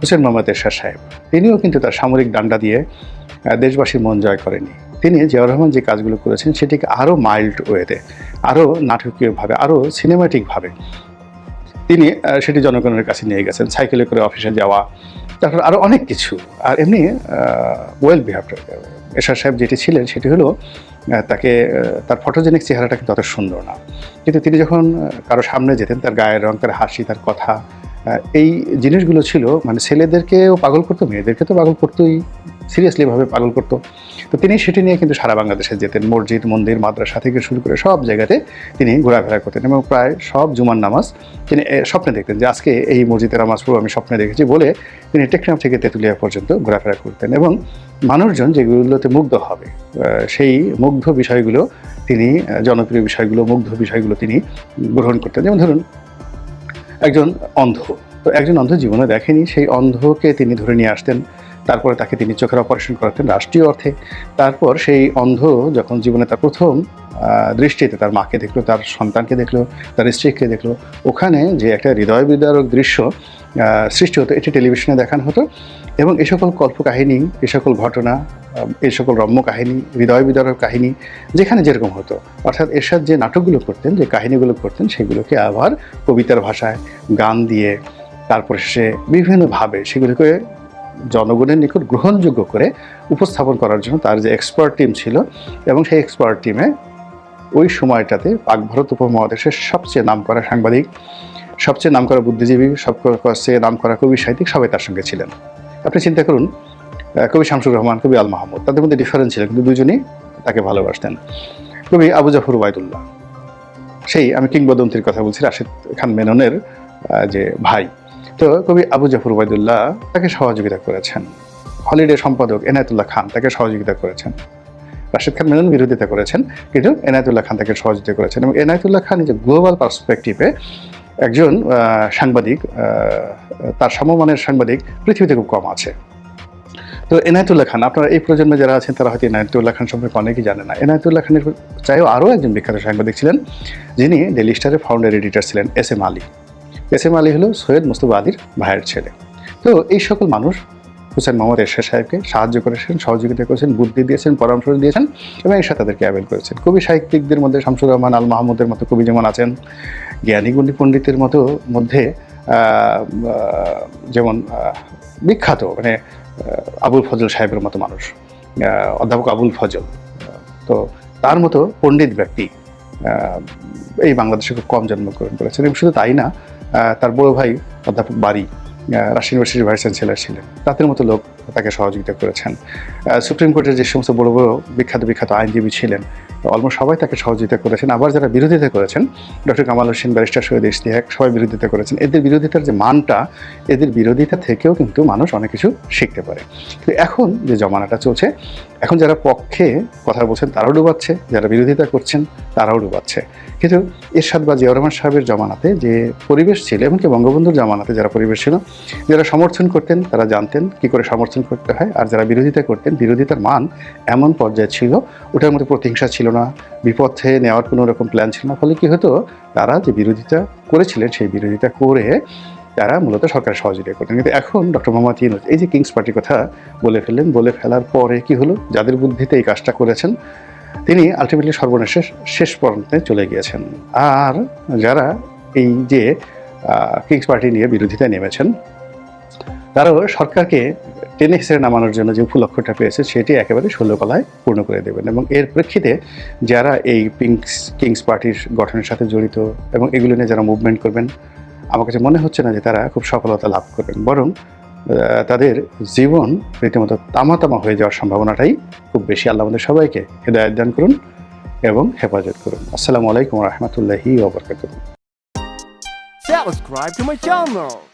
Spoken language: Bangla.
হোসেন মোহাম্মদ এরশাদ সাহেব, তিনিও কিন্তু তার সামরিক ডান্ডা দিয়ে দেশবাসীর মন জয় করেনি। তিনি জিয়াউর রহমান যে কাজগুলো করেছেন সেটিকে আরও মাইল্ড ওয়েতে, আরও নাটকীয়ভাবে, আরও সিনেম্যাটিকভাবে তিনি সেটি জনগণের কাছে নিয়ে গেছেন। সাইকেলে করে অফিসে যাওয়া, তারপর আরও অনেক কিছু। আর এমনি ওয়েল বিহেভড এরশাদ সাহেব যেটি ছিলেন সেটি হলো তাকে তার ফটোজেনিক চেহারাটা কিন্তু অত সুন্দর না, কিন্তু তিনি যখন কারো সামনে যেতেন তার গায়ের রং, তার হাসি, তার কথা, এই জিনিসগুলো ছিল মানে ছেলেদেরকেও পাগল করতো, মেয়েদেরকে তো পাগল করতোই, সিরিয়াসলিভাবে পাগল করতো। তো তিনি সেটি নিয়ে কিন্তু সারা বাংলাদেশে যেতেন, মসজিদ, মন্দির, মাদ্রাসা থেকে শুরু করে সব জায়গাতে তিনি ঘোরাফেরা করতেন এবং প্রায় সব জুমার নামাজ তিনি স্বপ্নে দেখতেন যে আজকে এই মসজিদের নামাজ পড়ব আমি স্বপ্নে দেখেছি বলে তিনি টেকনাফ থেকে তেঁতুলিয়া পর্যন্ত ঘোরাফেরা করতেন এবং মানুষজন যেগুলোতে মুগ্ধ হবে সেই মুগ্ধ বিষয়গুলো তিনি, জনপ্রিয় বিষয়গুলো, মুগ্ধ বিষয়গুলো তিনি গ্রহণ করতেন। যেমন ধরুন একজন অন্ধ, তো একজন অন্ধ জীবনে দেখেনি, সেই অন্ধকে তিনি ধরে নিয়ে আসতেন, তারপরে তাকে তিনি চোখের অপারেশন করাতেন রাষ্ট্রীয় অর্থে। তারপর সেই অন্ধ যখন জীবনে তার প্রথম দৃষ্টিতে তার মাকে দেখলো, তার সন্তানকে দেখলো, তার স্ত্রীকে দেখলো, ওখানে যে একটা হৃদয় বিদারক দৃশ্য সৃষ্টি হতো এটি টেলিভিশনে দেখানো হতো এবং এই সকল কল্পকাহিনী, এই সকল ঘটনা, এই সকল রম্য কাহিনী, হৃদয় বিদারক কাহিনী যেখানে যেরকম হতো, অর্থাৎ এরশাদ যে নাটকগুলো করতেন, যে কাহিনীগুলো করতেন সেগুলোকে আবার কবিতার ভাষায় গান দিয়ে তারপরে সে বিভিন্নভাবে সেগুলিকে জনগণের নিকট গ্রহণযোগ্য করে উপস্থাপন করার জন্য তার যে এক্সপার্ট টিম ছিল এবং সেই এক্সপার্ট টিমে ওই সময়টাতে পাক ভারত উপমহাদেশের সবচেয়ে নামকরা সাংবাদিক, সবচেয়ে নামকরা বুদ্ধিজীবী, সবচেয়ে নামকরা কবি, সাহিত্যিক সবাই তার সঙ্গে ছিলেন। আপনি চিন্তা করুন, কবি শামসুর রহমান, কবি আল মাহমুদ, তাদের মধ্যে ডিফারেন্স ছিল কিন্তু দুজনেই তাকে ভালোবাসতেন। কবি আবু জাফর ওবায়দুল্লাহ, সেই আমি কিংবদন্তির কথা বলছি, রাশেদ খান মেননের যে ভাই, তো কবি আবু জাফর ওবায়দুল্লাহ তাকে সহযোগিতা করেছেন। হলিডে সম্পাদক এনায়েতুল্লাহ খান তাকে সহযোগিতা করেছেন। রাশেদ খান মেনন বিরোধিতা করেছেন, কিন্তু এনায়েতুল্লাহ খান তাকে সহযোগিতা করেছেন এবং এনায়েতুল্লাহ খান যে গ্লোবাল পার্সপেক্টিভে একজন সাংবাদিক, তার সমমানের সাংবাদিক পৃথিবীতে খুব কম আছে। তো এনায়েতুল্লাহ খান, আপনারা এই প্রজন্মে যারা আছেন তারা হয়তো এনায়েতুল্লাহ খান সম্পর্কে অনেকেই জানে না। এনায়েতুল্লাহ খানের চাইও আরও একজন বিখ্যাত সাংবাদিক ছিলেন যিনি ডেইলি স্টারের ফাউন্ডার এডিটর ছিলেন, S M Ali. S M Ali হলো সৈয়দ মুস্তফা আলীর ভাইয়ের ছেলে। তো এই সকল মানুষ হোসেন মোহাম্মদ এরশাদ সাহেবকে সাহায্য করেছেন, সহযোগিতা করেছেন, বুদ্ধি দিয়েছেন, পরামর্শ দিয়েছেন এবং এরশাদ তাদেরকে অ্যাভেল করেছেন। কবি সাহিত্যিকদের মধ্যে শামসুর রহমান, আল মাহমুদের মতো কবি যেমন আছেন, জ্ঞানী গুণী পণ্ডিতের মধ্যে যেমন বিখ্যাত মানে আবুল ফজল সাহেবের মতো মানুষ, অধ্যাপক আবুল ফজল, তো তার মতো পণ্ডিত ব্যক্তি এই বাংলাদেশে খুব কম জন্মগ্রহণ করেছেন। এবং শুধু তাই না, তার বড় ভাই অধ্যাপক বারী রাজশাহী ইউনিভার্সিটির ভাইস চ্যান্সেলর ছিলেন, তাদের মতো লোক তাকে সহযোগিতা করেছেন। সুপ্রিম কোর্টের যে সমস্ত বড় বড় বিখ্যাত আইনজীবী ছিলেন অলমোস্ট সবাই তাকে সহযোগিতা করেছেন। আবার যারা বিরোধিতা করেছেন, ডক্টর কামাল হোসেন, ব্যারিস্টার সৈয়দ ইশতিয়াক, সবাই বিরোধিতা করেছেন। এদের বিরোধিতার যে মানটা, এদের বিরোধিতা থেকেও কিন্তু মানুষ অনেক কিছু শিখতে পারে। তো এখন যে জমানাটা চলছে, এখন যারা পক্ষে কথা বলছেন তারাও ডুবাচ্ছে, যারা বিরোধিতা করছেন তারাও ডুবাচ্ছে। কিন্তু এরশাদ বা জিয়াউর রহমান সাহেবের জমানাতে যে পরিবেশ ছিল, এমনকি বঙ্গবন্ধুর জমানাতে যারা পরিবেশ ছিল, যারা সমর্থন করতেন তারা জানতেন কী করে সমর্থন করতে হয়, আর যারা বিরোধিতা করতেন বিরোধিতার মান এমন পর্যায়ে ছিল, ওটার মধ্যে প্রতিহিংসা ছিল না, বিপথে নেওয়ার কোনো রকম প্ল্যান ছিল না। ফলে কী হতো, তারা যে বিরোধিতা করেছিলেন সেই বিরোধিতা করে তারা মূলত সরকারের সহযোগিতা করতেন। কিন্তু এখন ডক্টর মোহাম্মদ ইউনূস এই যে কিংস পার্টির কথা বলে ফেললেন, বলে ফেলার পরে কি হলো, যাদের বুদ্ধিতে এই কাজটা করেছেন তিনি আলটিমেটলি সর্বনাশের শেষ পর্যন্ত চলে গিয়েছেন। আর যারা এই যে কিংস পার্টি নিয়ে বিরোধিতায় নেমেছেন তারাও সরকারকে টেনে হিসেবে নামানোর জন্য যে উপলক্ষ্যটা পেয়েছে সেটি একেবারে ষোলকলায় পূর্ণ করে দেবেন। এবং এর প্রেক্ষিতে যারা এই কিংস পার্টির গঠনের সাথে জড়িত এবং এগুলো নিয়ে যারা মুভমেন্ট করবেন, আমার কাছে মনে হচ্ছে না যে তারা খুব সফলতা লাভ করবেন, বরং তাদের জীবন রীতিমতো তামা হয়ে যাওয়ার সম্ভাবনাটাই খুব বেশি। আল্লাহ আমাদের সবাইকে হেদায়েত দান করুন এবং হেফাজত করুন। আসসালামু আলাইকুম ওয়া রাহমাতুল্লাহি ওয়া বারাকাতুহু। Subscribe to my channel.